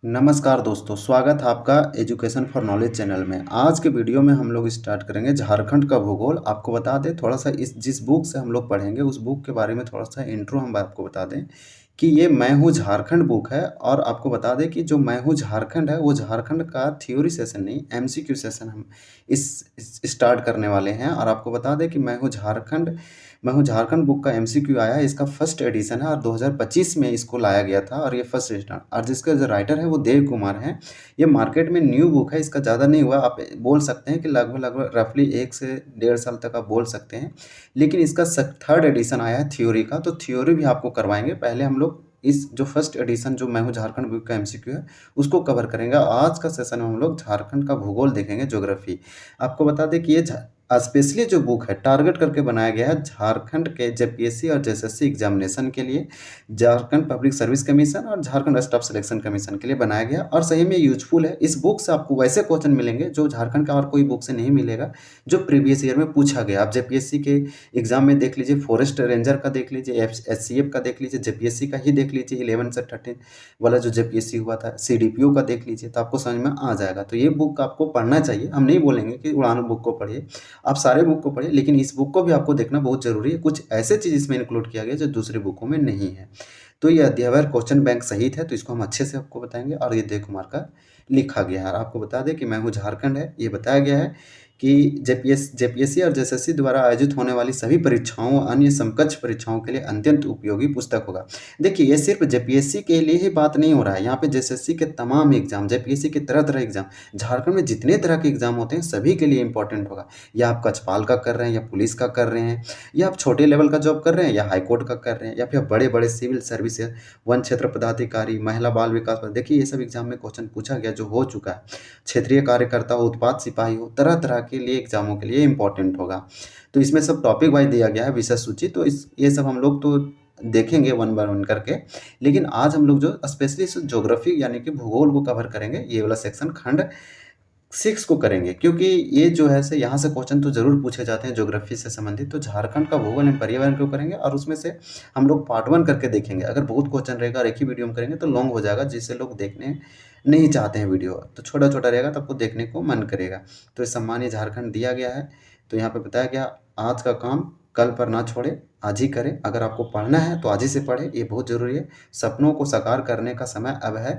नमस्कार दोस्तों, स्वागत है आपका एजुकेशन फॉर नॉलेज चैनल में। आज के वीडियो में हम लोग स्टार्ट करेंगे झारखंड का भूगोल। आपको बता दें थोड़ा सा इस जिस बुक से हम लोग पढ़ेंगे उस बुक के बारे में थोड़ा सा इंट्रो हम आपको बता दें कि ये मैं हूँ झारखंड बुक है। और आपको बता दें कि जो मैं हूँ झारखंड है वो झारखंड का थ्योरी सेशन नहीं, एमसीक्यू सेशन हम इस स्टार्ट करने वाले हैं। और आपको बता दें कि मैं हूँ झारखंड बुक का एमसीक्यू आया है, इसका फर्स्ट एडिशन है और 2025 में इसको लाया गया था और ये फर्स्ट एडिशन। और जिसका जो राइटर है वो देव कुमार है। ये मार्केट में न्यू बुक है, इसका ज़्यादा नहीं हुआ, आप बोल सकते हैं कि लगभग लगभग रफली 1 से 1.5 साल तक आप बोल सकते हैं। लेकिन इसका थर्ड एडिशन आया है थ्योरी का, तो थ्योरी भी आपको करवाएंगे। पहले हम लोग इस जो फर्स्ट एडिशन जो मैं हूँ झारखंड बुक का एमसीक्यू है उसको कवर करेंगे। आज का सेशन में हम लोग झारखंड का भूगोल देखेंगे, ज्योग्राफी। आपको बता दें कि ये स्पेशली जो बुक है टारगेट करके बनाया गया है झारखंड के जेपीएससी और जेएसएससी एग्जामिनेशन के लिए, झारखंड पब्लिक सर्विस कमीशन और झारखंड स्टाफ सिलेक्शन कमीशन के लिए बनाया गया और सही में यूजफुल है। इस बुक से आपको वैसे क्वेश्चन मिलेंगे जो झारखंड का और कोई बुक से नहीं मिलेगा, जो प्रीवियस ईयर में पूछा गया। आप जेपीएससी के एग्जाम में देख लीजिए, फॉरेस्ट रेंजर का देख लीजिए, एससीएफ का देख लीजिए, जेपीएससी का ही देख लीजिए 11 से 13 वाला जो जेपीएससी हुआ था, सीडीपीओ का देख लीजिए, तो आपको समझ में आ जाएगा। तो ये बुक आपको पढ़ना चाहिए। हम नहीं बोलेंगे कि उड़ान बुक को पढ़िए, आप सारे बुक को पढ़िए, लेकिन इस बुक को भी आपको देखना बहुत ज़रूरी है। कुछ ऐसे चीज़ इसमें इंक्लूड किया गया जो दूसरी बुकों में नहीं है। तो ये अध्यावसाय क्वेश्चन बैंक सहित है, तो इसको हम अच्छे से आपको बताएंगे। और ये देव कुमार का लिखा गया है। और आपको बता दें कि मैं हूँ झारखंड है, ये बताया गया है कि जेपीएससी और जेएसएससी द्वारा आयोजित होने वाली सभी परीक्षाओं अन्य समकक्ष परीक्षाओं के लिए अत्यंत उपयोगी पुस्तक होगा। देखिए ये सिर्फ जेपीएससी के लिए ही बात नहीं हो रहा है, यहाँ पे जेएसएससी के तमाम एग्जाम, जेपीएससी के तरह तरह एग्जाम, झारखंड में जितने तरह के एग्जाम होते हैं सभी के लिए इंपॉर्टेंट होगा। या आप कक्षपाल का कर रहे हैं, या पुलिस का कर रहे हैं, या आप छोटे लेवल का जॉब कर रहे हैं, या हाईकोर्ट का कर रहे हैं, या फिर बड़े बड़े सिविल सर्विस, वन क्षेत्र पदाधिकारी, महिला बाल विकास, देखिए ये सब एग्जाम में क्वेश्चन पूछा गया जो हो चुका है। क्षेत्रीय कार्यकर्ता हो, उत्पाद सिपाही हो, तरह तरह के लिए एग्जामों के लिए इंपॉर्टेंट होगा। तो इसमें सब टॉपिक वाइज दिया गया है, विषय सूची। तो ये सब हम लोग तो देखेंगे वन बाय वन करके। लेकिन आज हम लोग जो स्पेशली ज्योग्राफी यानी कि भूगोल को कवर करेंगे, ये वाला सेक्शन खंड 6 को करेंगे, क्योंकि ये जो है से यहाँ से क्वेश्चन तो ज़रूर पूछे जाते हैं ज्योग्राफी से संबंधित। तो झारखंड का भूगोल एवं पर्यावरण को करेंगे और उसमें से हम लोग पार्ट 1 करके देखेंगे। अगर बहुत क्वेश्चन रहेगा और एक ही वीडियो में करेंगे तो लॉन्ग हो जाएगा, जिससे लोग देखने नहीं चाहते हैं वीडियो। तो छोटा छोटा रहेगा तो आपको देखने को मन करेगा। तो इस सम्मानीय झारखंड दिया गया है। तो यहाँ पर बताया गया आज का काम कल पर ना छोड़े, आज ही करें। अगर आपको पढ़ना है तो आज ही से पढ़ें, ये बहुत ज़रूरी है। सपनों को साकार करने का समय अब है।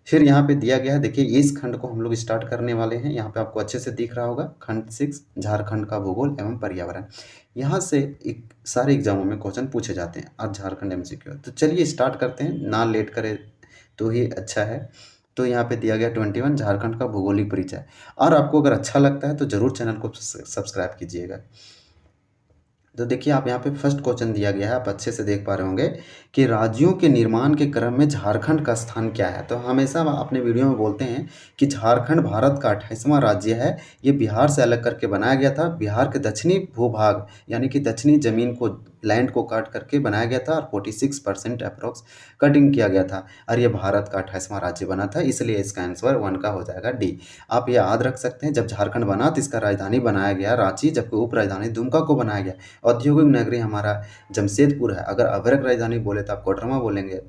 फिर यहाँ पे दिया गया है, देखिए इस खंड को हम लोग स्टार्ट करने वाले हैं। यहाँ पे आपको अच्छे से दिख रहा होगा खंड 6 झारखंड का भूगोल एवं पर्यावरण। यहाँ से एक सारे एग्जामों में क्वेश्चन पूछे जाते हैं, आज झारखंड एमसीक्यू। तो चलिए स्टार्ट करते हैं, ना लेट करें तो ही अच्छा है। तो यहाँ पे दिया गया 21 झारखंड का भूगोलिक परिचय। और आपको अगर अच्छा लगता है तो ज़रूर चैनल को सब्सक्राइब कीजिएगा। तो देखिए आप यहाँ पे फर्स्ट क्वेश्चन दिया गया है, आप अच्छे से देख पा रहे होंगे कि राज्यों के निर्माण के क्रम में झारखंड का स्थान क्या है। तो हमेशा हम अपने वीडियो में बोलते हैं कि झारखंड भारत का 28वां राज्य है। ये बिहार से अलग करके बनाया गया था। बिहार के दक्षिणी भूभाग यानी कि दक्षिणी जमीन को, लैंड को काट करके बनाया गया था और 46% अप्रोक्स कटिंग किया गया था। और ये भारत का 28वां राज्य बना था, इसलिए इसका आंसर 1 का हो जाएगा डी। आप ये याद रख सकते हैं, जब झारखंड बना तो इसका राजधानी बनाया गया रांची, जबकि उप राजधानी दुमका को बनाया गया। औद्योगिक नगरी हमारा जमशेदपुर है। अगर अभ्रक राजधानी बोले तो आप कोडरमा बोलेंगे।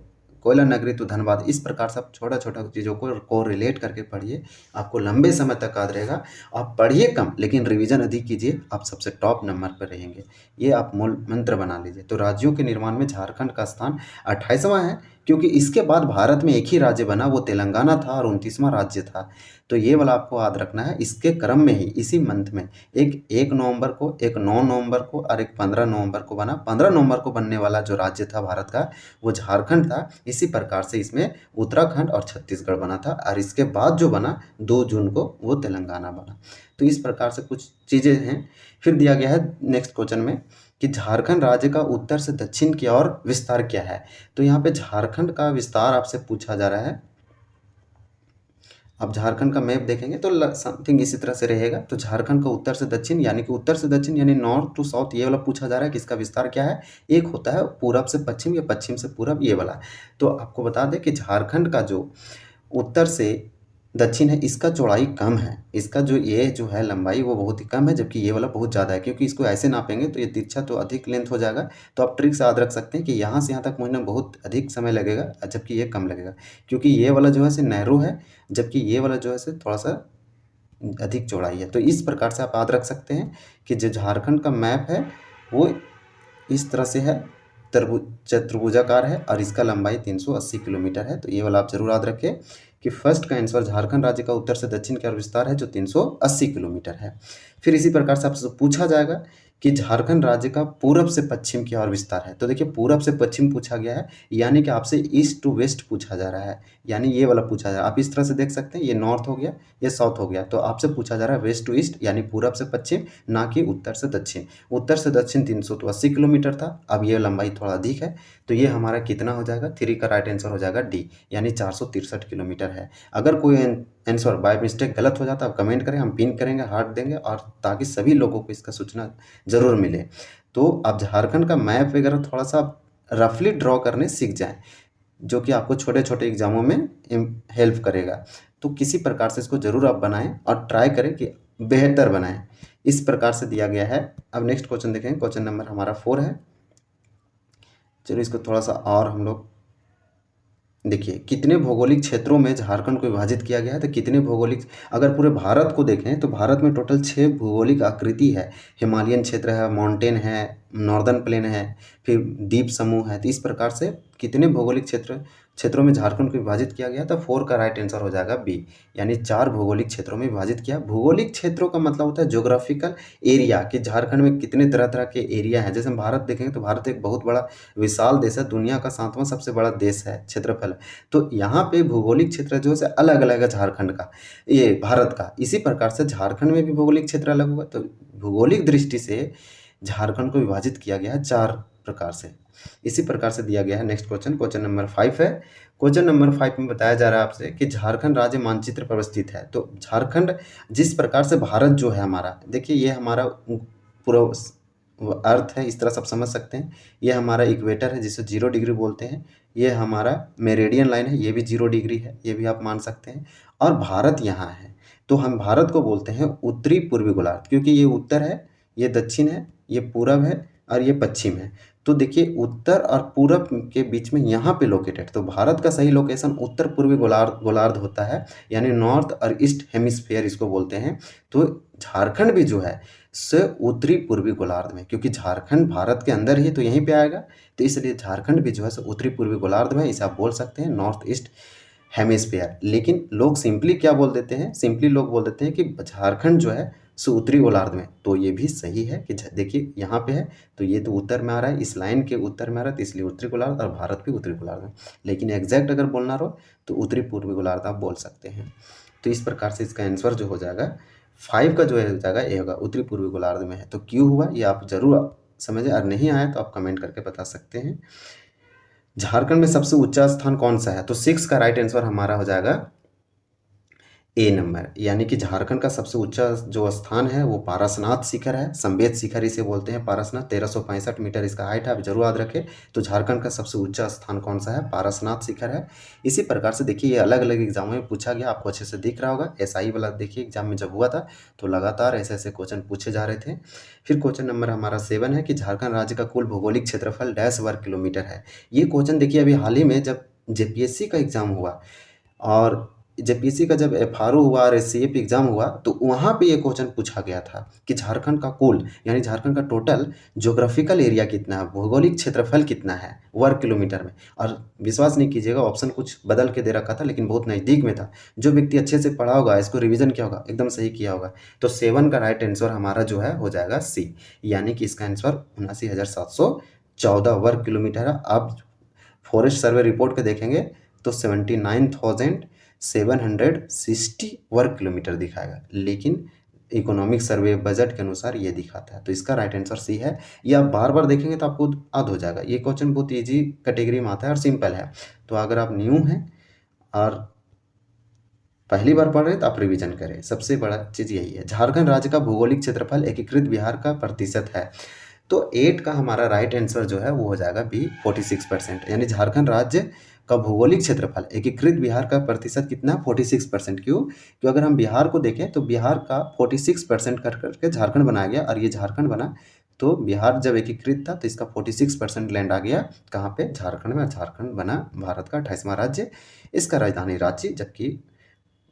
कोयला नगरी तो धनबाद। इस प्रकार से आप छोटा छोटा चीज़ों को रिलेट करके पढ़िए, आपको लंबे समय तक याद रहेगा। आप पढ़िए कम लेकिन रिवीजन अधिक कीजिए, आप सबसे टॉप नंबर पर रहेंगे। ये आप मूल मंत्र बना लीजिए। तो राज्यों के निर्माण में झारखंड का स्थान 28वां है, क्योंकि इसके बाद भारत में एक ही राज्य बना, वो तेलंगाना था और 29वां राज्य था। तो ये वाला आपको याद रखना है। इसके क्रम में ही इसी मंथ में एक नवंबर को, एक 9 नवंबर को और एक 15 नवंबर को बना। 15 नवंबर को बनने वाला जो राज्य था भारत का वो झारखंड था। इसी प्रकार से इसमें उत्तराखंड और छत्तीसगढ़ बना था और इसके बाद जो बना 2 जून को वो तेलंगाना बना। तो इस प्रकार से कुछ चीज़ें हैं। फिर दिया गया है नेक्स्ट क्वेश्चन में कि झारखंड राज्य का उत्तर से दक्षिण की ओर विस्तार क्या है। तो यहाँ पे झारखंड का विस्तार आपसे पूछा जा रहा है। आप झारखंड का मैप देखेंगे तो समथिंग इसी तरह से रहेगा। तो झारखंड का उत्तर से दक्षिण यानी कि उत्तर से दक्षिण यानी नॉर्थ टू साउथ, ये वाला पूछा जा रहा है कि इसका विस्तार क्या है। एक होता है पूरब से पश्चिम या पश्चिम से पूरब, ये वाला। तो आपको बता दें कि झारखंड का जो उत्तर से दक्षिण है, इसका चौड़ाई कम है, इसका जो ये जो है लंबाई वो बहुत ही कम है, जबकि ये वाला बहुत ज़्यादा है। क्योंकि इसको ऐसे नापेंगे तो ये तिरछा तो अधिक लेंथ हो जाएगा। तो आप ट्रिक से याद रख सकते हैं कि यहाँ से यहाँ तक पहुँचने में बहुत अधिक समय लगेगा, जबकि ये कम लगेगा। क्योंकि ये वाला जो है से नैरो है, जबकि ये वाला जो है से थोड़ा सा अधिक चौड़ाई है। तो इस प्रकार से आप याद रख सकते हैं कि जो झारखंड का मैप है वो इस तरह से है, चतुर्भुजाकार है और इसका लंबाई 380 किलोमीटर है। तो ये वाला आप जरूर याद रखें कि फर्स्ट का आंसर झारखंड राज्य का उत्तर से दक्षिण की ओर विस्तार है जो 380 किलोमीटर है। फिर इसी प्रकार से आपसे पूछा जाएगा कि झारखंड राज्य का पूरब से पश्चिम की ओर विस्तार है। तो देखिए पूरब से पश्चिम पूछा गया है, यानी कि आपसे ईस्ट टू वेस्ट पूछा जा रहा है, यानी ये वाला पूछा जा रहा है। आप इस तरह से देख सकते हैं, ये नॉर्थ हो गया, ये साउथ हो गया। तो आपसे पूछा जा रहा है वेस्ट टू ईस्ट, यानी पूरब से पश्चिम, ना कि उत्तर से दक्षिण। उत्तर से दक्षिण 380 किलोमीटर था, अब ये लंबाई थोड़ा अधिक है। तो ये हमारा कितना हो जाएगा, 3 का राइट आंसर हो जाएगा डी, यानी 463 किलोमीटर है। अगर कोई आंसर बाय मिस्टेक गलत हो जाता है आप कमेंट करें, हम पिन करेंगे, हार्ट देंगे, और ताकि सभी लोगों को इसका सूचना ज़रूर मिले। तो आप झारखंड का मैप वगैरह थोड़ा सा रफली ड्रॉ करने सीख जाएं, जो कि आपको छोटे छोटे एग्जामों में हेल्प करेगा। तो किसी प्रकार से इसको ज़रूर आप बनाएं और ट्राई करें कि बेहतर बनाएं। इस प्रकार से दिया गया है। अब नेक्स्ट क्वेश्चन देखेंगे, क्वेश्चन नंबर हमारा 4 है। चलिए इसको थोड़ा सा और हम लोग देखिए, कितने भौगोलिक क्षेत्रों में झारखंड को विभाजित किया गया है। तो कितने भौगोलिक, अगर पूरे भारत को देखें तो भारत में टोटल 6 भौगोलिक आकृति है। हिमालयन क्षेत्र है, माउंटेन है, नॉर्दर्न प्लेन है, फिर द्वीप समूह है। तो इस प्रकार से कितने भौगोलिक क्षेत्रों में झारखंड को विभाजित किया गया। तो 4 का राइट आंसर हो जाएगा बी, यानी 4 भौगोलिक क्षेत्रों में विभाजित किया। भौगोलिक क्षेत्रों का मतलब होता है ज्योग्राफिकल एरिया, कि झारखंड में कितने तरह तरह के एरिया हैं। जैसे हम भारत देखेंगे तो भारत एक बहुत बड़ा विशाल देश है, दुनिया का 7वां सबसे बड़ा देश है क्षेत्रफल। तो यहाँ पे भौगोलिक क्षेत्र जो है अलग अलग है झारखंड का, ये भारत का। इसी प्रकार से झारखंड में भी भौगोलिक क्षेत्र अलग हुआ। तो भौगोलिक दृष्टि से झारखंड को विभाजित किया गया है 4 प्रकार से। इसी प्रकार से दिया गया है। नेक्स्ट क्वेश्चन, क्वेश्चन नंबर 5 है। क्वेश्चन नंबर 5 में बताया जा रहा है आपसे कि झारखंड राज्य मानचित्र पर स्थित है। तो झारखंड जिस प्रकार से भारत जो है हमारा, देखिए ये हमारा पूरा अर्थ है, इस तरह से आप समझ सकते हैं। ये हमारा इक्वेटर है जिसे 0 डिग्री बोलते हैं। ये हमारा मेरिडियन लाइन है, ये भी 0 डिग्री है, ये भी आप मान सकते हैं। और भारत यहाँ है, तो हम भारत को बोलते हैं उत्तरी पूर्वी गोलार्ध, क्योंकि ये उत्तर है, ये दक्षिण है, ये पूरब है और ये पश्चिम है। तो देखिए उत्तर और पूरब के बीच में यहाँ पे लोकेटेड, तो भारत का सही लोकेशन उत्तर पूर्वी गोलार्ध होता है, यानी नॉर्थ और ईस्ट हेमिस्फीयर इसको बोलते हैं। तो झारखंड भी जो है से उत्तरी पूर्वी गोलार्ध में, क्योंकि झारखंड भारत के अंदर ही तो यहीं पे आएगा, तो इसलिए झारखंड भी जो है उत्तरी पूर्वी गोलार्ध में, इसे आप बोल सकते हैं नॉर्थ ईस्ट हेमिस्फीयर। लेकिन लोग सिंपली क्या बोल देते हैं, सिंपली लोग बोल देते हैं कि झारखंड जो है सो उत्तरी गोलार्ध में। तो ये भी सही है कि देखिए यहाँ पे है, तो ये तो उत्तर में आ रहा है, इस लाइन के उत्तर में आ रहा है, तो इसलिए उत्तरी गोलार्ध, और भारत भी उत्तरी गोलार्ध में। लेकिन एग्जैक्ट अगर बोलना रहो तो उत्तरी पूर्वी गोलार्ध आप बोल सकते हैं। तो इस प्रकार से इसका आंसर जो हो जाएगा 5 का जो है हो जाएगा ए होगा, उत्तरी पूर्वी गोलार्ध में है। तो क्यों हुआ ये आप जरूर समझे, और नहीं आया तो आप कमेंट करके बता सकते हैं। झारखंड में सबसे ऊंचा स्थान कौन सा है। तो 6 का राइट आंसर हमारा हो जाएगा ए नंबर, यानी कि झारखंड का सबसे ऊंचा जो स्थान है वो पारसनाथ शिखर है, संवेद शिखर इसे बोलते हैं। पारसनाथ 1365 मीटर इसका हाइट है, आप जरूर याद रखें। तो झारखंड का सबसे ऊंचा स्थान कौन सा है, पारसनाथ शिखर है। इसी प्रकार से देखिए ये अलग अलग एग्जामों में पूछा गया, आपको अच्छे से दिख रहा होगा। एसआई वाला देखिए एग्जाम में जब हुआ था तो लगातार ऐसे ऐसे क्वेश्चन पूछे जा रहे थे। फिर क्वेश्चन नंबर हमारा 7 है कि झारखंड राज्य का कुल भौगोलिक क्षेत्रफल डैश वर्ग किलोमीटर है। ये क्वेश्चन देखिए अभी हाल ही में जब जेपीएससी का एग्जाम हुआ, और जेपीएससी का जब एफआरओ हुआ और एससीएफ एग्जाम हुआ, तो वहाँ पे ये क्वेश्चन पूछा गया था कि झारखंड का कुल, यानी झारखंड का टोटल ज्योग्राफिकल एरिया कितना है, भौगोलिक क्षेत्रफल कितना है वर्ग किलोमीटर में। और विश्वास नहीं कीजिएगा, ऑप्शन कुछ बदल के दे रखा था, लेकिन बहुत नज़दीक में था। जो व्यक्ति अच्छे से पढ़ा होगा, इसको रिविजन किया होगा, एकदम सही किया होगा। तो 7 का राइट आंसर हमारा जो है हो जाएगा सी, यानी कि इसका आंसर 79,714 वर्ग किलोमीटर है। आप फॉरेस्ट सर्वे रिपोर्ट पे देखेंगे तो 79,760 वर्ग किलोमीटर दिखाएगा, लेकिन इकोनॉमिक सर्वे बजट के अनुसार ये दिखाता है। तो इसका राइट आंसर सी है। ये आप बार बार देखेंगे तो आपको याद हो जाएगा। ये क्वेश्चन बहुत इजी कैटेगरी में आता है और सिंपल है। तो अगर आप न्यू हैं और पहली बार पढ़ रहे हैं तो आप रिवीजन करें, सबसे बड़ा चीज़ यही है। झारखंड राज्य का भौगोलिक क्षेत्रफल एकीकृत बिहार का प्रतिशत है। तो 8 का हमारा राइट आंसर जो है वो हो जाएगा बी, 46%, यानी झारखंड राज्य का भौगोलिक क्षेत्रफल एकीकृत बिहार का प्रतिशत कितना 46%। क्यों? क्योंकि अगर हम बिहार को देखें तो बिहार का 46% कर करके झारखंड बनाया गया और ये झारखंड बना। तो बिहार जब एकीकृत था तो इसका 46% लैंड आ गया कहाँ पे? झारखंड में। और झारखंड बना भारत का 28वां राज्य। इसका राजधानी रांची, जबकि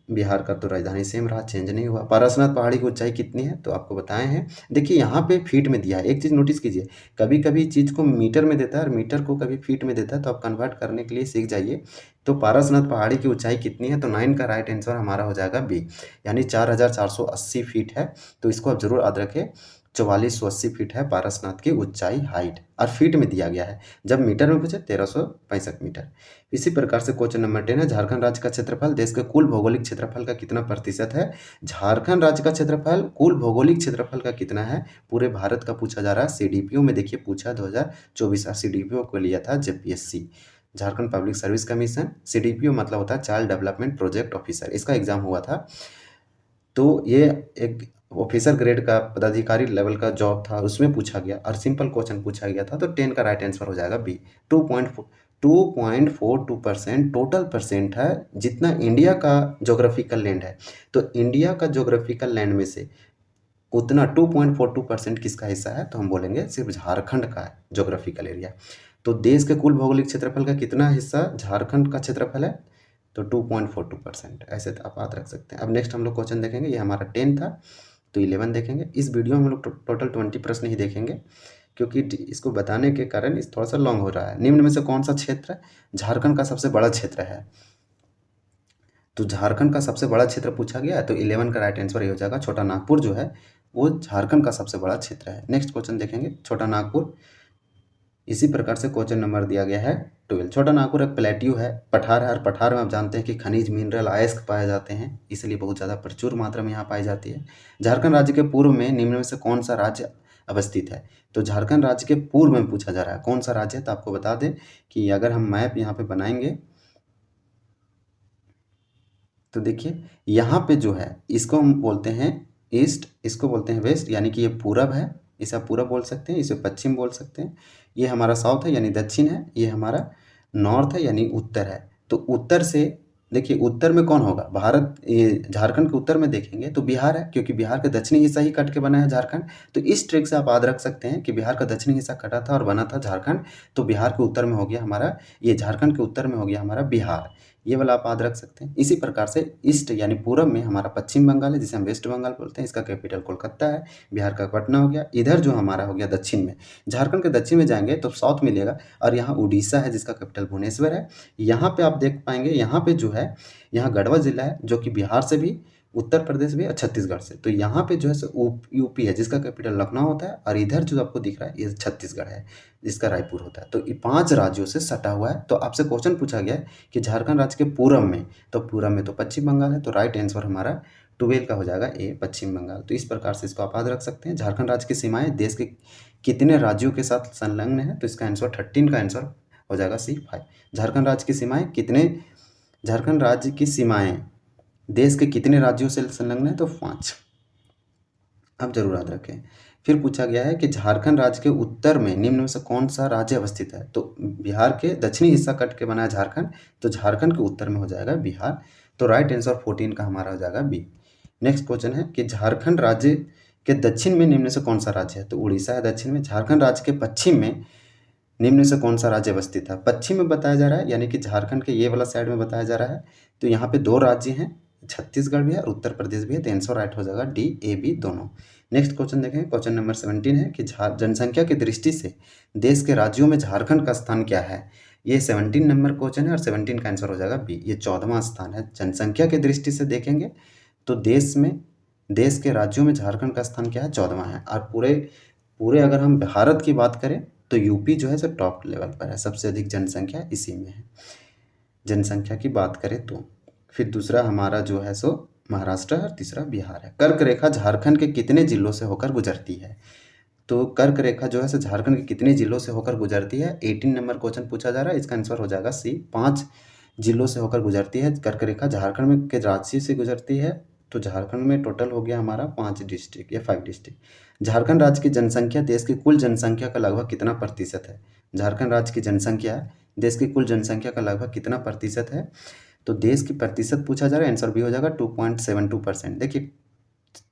बिहार का तो राजधानी सेम रहा, चेंज नहीं हुआ। पारसनाथ पहाड़ी की ऊंचाई कितनी है? तो आपको बताए हैं। देखिए यहाँ पे फीट में दिया है। एक चीज़ नोटिस कीजिए, कभी कभी चीज़ को मीटर में देता है और मीटर को कभी फीट में देता है, तो आप कन्वर्ट करने के लिए सीख जाइए। तो पारसनाथ पहाड़ी की ऊंचाई कितनी है? तो 9 का राइट आंसर हमारा हो जाएगा बी, यानी 4480 फीट है। तो इसको आप जरूर याद रखें, 4480 फीट है पारसनाथ की ऊंचाई, हाइट, और फीट में दिया गया है। जब मीटर में पूछे 1365 मीटर। इसी प्रकार से क्वेश्चन नंबर 10 है, झारखंड राज्य का क्षेत्रफल देश के कुल भौगोलिक क्षेत्रफल का कितना प्रतिशत है? झारखंड राज्य का क्षेत्रफल कुल भौगोलिक क्षेत्रफल का कितना है? पूरे भारत का पूछा जा रहा है। सीडीपीओ में देखिए पूछा 2024 सीडीपीओ को लिया था JPSC, Jharkhand public service commission. CDPO मतलब होता है चाइल्ड डेवलपमेंट प्रोजेक्ट ऑफिसर, इसका एग्जाम हुआ था। तो ये एक ऑफिसर ग्रेड का पदाधिकारी लेवल का जॉब था, उसमें पूछा गया और सिंपल क्वेश्चन पूछा गया था। तो 10 का राइट आंसर हो जाएगा बी। 2.42% टोटल परसेंट है जितना इंडिया का जोग्राफिकल लैंड है। तो इंडिया का जोग्राफिकल लैंड में से उतना 2.42% किसका हिस्सा है? तो हम बोलेंगे सिर्फ झारखंड का जोग्राफिकल एरिया। तो देश के कुल भौगोलिक क्षेत्रफल का कितना हिस्सा झारखंड का क्षेत्रफल है? तो 2.42%। ऐसे तो आप याद रख सकते हैं। अब नेक्स्ट हम लोग क्वेश्चन देखेंगे, ये हमारा 10 था, तो 11 देखेंगे। इस वीडियो में हम लोग टोटल 20 प्रश्न ही देखेंगे, क्योंकि इसको बताने के कारण इस थोड़ा सा लॉन्ग हो रहा है। निम्न में से कौन सा क्षेत्र झारखंड का सबसे बड़ा क्षेत्र है? तो झारखंड का सबसे बड़ा क्षेत्र पूछा गया है, तो 11 का राइट आंसर ये हो जाएगा छोटा नागपुर जो है वो झारखंड का सबसे बड़ा क्षेत्र है। नेक्स्ट क्वेश्चन देखेंगे, छोटा नागपुर। इसी प्रकार से क्वेश्चन नंबर दिया गया है 12। छोटा नागपुर एक प्लेट्यू है, पठार है, और पठार में आप जानते हैं कि खनिज, मिनरल, अयस्क पाए जाते हैं, इसलिए बहुत ज़्यादा प्रचुर मात्रा में यहाँ पाई जाती है। झारखंड राज्य के पूर्व में निम्न में से कौन सा राज्य अवस्थित है? तो झारखंड राज्य के पूर्व में पूछा जा रहा है कौन सा राज्य है। तो आपको बता दें कि अगर हम मैप यहाँ पे बनाएंगे तो देखिए यहाँ पे जो है इसको हम बोलते हैं ईस्ट, इसको बोलते हैं वेस्ट, यानी कि ये पूरब है, इसे आप पूरब बोल सकते हैं, इसे पश्चिम बोल सकते हैं। ये हमारा साउथ है यानी दक्षिण है, ये हमारा नॉर्थ है यानी उत्तर है। तो उत्तर से देखिए उत्तर में कौन होगा? भारत, ये झारखंड के उत्तर में देखेंगे तो बिहार है, क्योंकि बिहार का दक्षिणी हिस्सा ही कट के बना है झारखंड। तो इस ट्रिक से आप याद रख सकते हैं कि बिहार का दक्षिणी हिस्सा कटा था और बना था झारखंड। तो बिहार के उत्तर में हो गया हमारा, ये झारखंड के उत्तर में हो गया हमारा बिहार। ये वाला आप याद रख सकते हैं। इसी प्रकार से ईस्ट यानी पूरब में हमारा पश्चिम बंगाल है, जिसे हम वेस्ट बंगाल बोलते हैं, इसका कैपिटल कोलकाता है। बिहार का पटना हो गया। इधर जो हमारा हो गया दक्षिण में, झारखंड के दक्षिण में जाएंगे तो साउथ मिलेगा, और यहाँ उड़ीसा है जिसका कैपिटल भुवनेश्वर है। यहाँ पे आप देख पाएंगे, यहाँ पे जो है, यहाँ गढ़वा जिला है जो कि बिहार से भी, उत्तर प्रदेश भी और छत्तीसगढ़ से। तो यहाँ पे जो है सो यूपी है जिसका कैपिटल लखनऊ होता है, और इधर जो आपको दिख रहा है ये छत्तीसगढ़ है जिसका रायपुर होता है। तो ये 5 राज्यों से सटा हुआ है। तो आपसे क्वेश्चन पूछा गया है कि झारखंड राज्य के पूरब में, तो पूरब में तो पश्चिम बंगाल है, तो राइट आंसर हमारा 12 का हो जाएगा ए, पश्चिम बंगाल। तो इस प्रकार से इसको आप याद रख सकते हैं। झारखंड राज्य की सीमाएं देश के कितने राज्यों के साथ संलग्न है? तो इसका आंसर 13 का आंसर हो जाएगा सी, 5। झारखंड राज्य की सीमाएं कितने, झारखंड राज्य की सीमाएं देश के कितने राज्यों से संलग्न है? तो 5। आप जरूर याद रखें। फिर पूछा गया है कि झारखंड राज्य के उत्तर में निम्न में से कौन सा राज्य अवस्थित है? तो बिहार के दक्षिणी हिस्सा कट के बना है झारखंड, तो झारखंड के उत्तर में हो जाएगा बिहार। तो राइट आंसर 14 का हमारा हो जाएगा बी। नेक्स्ट क्वेश्चन है कि झारखंड राज्य के दक्षिण में निम्न में से कौन सा राज्य है? तो उड़ीसा है दक्षिण में। झारखंड राज्य के पश्चिम में निम्न में से कौन सा राज्य अवस्थित है? पश्चिम में बताया जा रहा है, यानी कि झारखंड के ये वाला साइड में बताया जा रहा है। तो यहाँ पे 2 राज्य हैं, छत्तीसगढ़ भी है और उत्तर प्रदेश भी है। तो आंसर राइट हो जाएगा डी, ए, बी दोनों। नेक्स्ट क्वेश्चन देखें, क्वेश्चन नंबर 17 है कि जनसंख्या की दृष्टि से देश के राज्यों में झारखंड का स्थान क्या है? ये 17 नंबर क्वेश्चन है और 17 का आंसर हो जाएगा बी, ये 14वां स्थान है। जनसंख्या की दृष्टि से देखेंगे तो देश में, देश के राज्यों में झारखंड का स्थान क्या है? 14वां है। और पूरे अगर हम भारत की बात करें तो यूपी जो है सो टॉप लेवल पर है, सबसे अधिक जनसंख्या इसी में है जनसंख्या की बात करें तो। फिर दूसरा हमारा जो है सो महाराष्ट्र है और तीसरा बिहार है। कर्क रेखा झारखंड के कितने जिलों से होकर गुजरती है? तो कर्क रेखा जो है सो झारखंड के कितने जिलों से होकर गुजरती है? 18 नंबर क्वेश्चन पूछा जा रहा है, इसका आंसर हो जाएगा सी, 5 जिलों से होकर गुजरती है कर्क रेखा। झारखंड में के रांची से गुजरती है, तो झारखंड में टोटल हो गया हमारा 5 डिस्ट्रिक्ट या 5 डिस्ट्रिक्ट। झारखंड राज्य की जनसंख्या देश की कुल जनसंख्या का लगभग कितना प्रतिशत है? झारखंड राज्य की जनसंख्या देश की कुल जनसंख्या का लगभग कितना प्रतिशत है? तो देश की प्रतिशत पूछा जा रहा है, आंसर भी हो जाएगा 2.72%। देखिए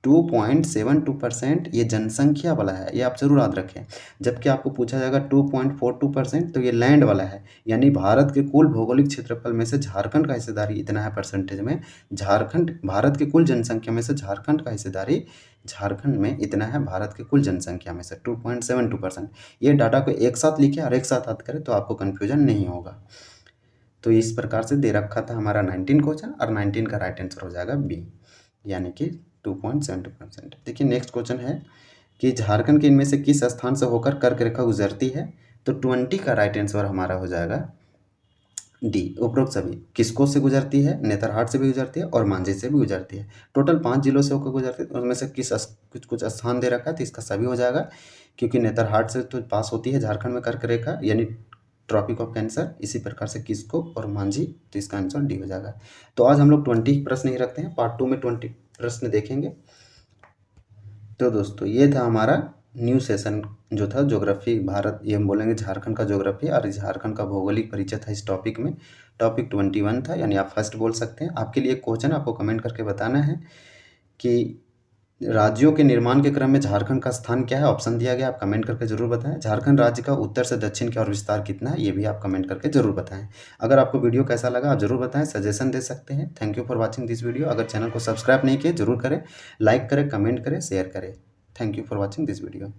2.72% ये जनसंख्या वाला है, ये आप जरूर याद रखें। जबकि आपको पूछा जाएगा 2.42%, तो ये लैंड वाला है, यानी भारत के कुल भौगोलिक क्षेत्रफल में से झारखंड का हिस्सेदारी इतना है परसेंटेज में। झारखंड भारत की कुल जनसंख्या में से झारखंड का हिस्सेदारी झारखंड में इतना है भारत की कुल जनसंख्या में से 2.72%। ये डाटा को एक साथ लिखे और एक साथ याद करें तो आपको कन्फ्यूजन नहीं होगा। तो इस प्रकार से दे रखा था हमारा 19 क्वेश्चन, और 19 का राइट आंसर हो जाएगा बी, यानी कि 2.72%। देखिए नेक्स्ट क्वेश्चन है कि झारखंड के इनमें से किस स्थान से होकर कर्क रेखा गुजरती है? तो 20 का राइट आंसर हमारा हो जाएगा डी, उपरोक्त सभी। किसको से गुजरती है? नेतरहाट से भी गुजरती है और मांझी से भी गुजरती है। टोटल 5 जिलों से होकर गुजरती है, उनमें से कुछ स्थान दे रखा है, तो इसका सभी हो जाएगा, क्योंकि नेतरहाट से तो पास होती है झारखंड में कर्क रेखा, यानी ट्रॉपिक ऑफ कैंसर। इसी प्रकार से किसको और मांझी, तो इसका आंसर डी हो जाएगा। तो आज हम लोग 20 प्रश्न ही रखते हैं, पार्ट 2 में 20 प्रश्न देखेंगे। तो दोस्तों ये था हमारा न्यू सेशन जो था ज्योग्राफी भारत, ये हम बोलेंगे झारखंड का ज्योग्राफी और झारखंड का भौगोलिक परिचय था इस टॉपिक में। टॉपिक 21 था, यानी आप फर्स्ट बोल सकते हैं। आपके लिए क्वेश्चन आपको कमेंट करके बताना है कि राज्यों के निर्माण के क्रम में झारखंड का स्थान क्या है। ऑप्शन दिया गया, आप कमेंट करके जरूर बताएं। झारखंड राज्य का उत्तर से दक्षिण की ओर विस्तार कितना है, ये भी आप कमेंट करके जरूर बताएं। अगर आपको वीडियो कैसा लगा आप जरूर बताएं, सजेशन दे सकते हैं। Thank you for watching this video. अगर चैनल को सब्सक्राइब नहीं किए जरूर करें, लाइक करें, कमेंट करें, शेयर करें। Thank you for watching this video.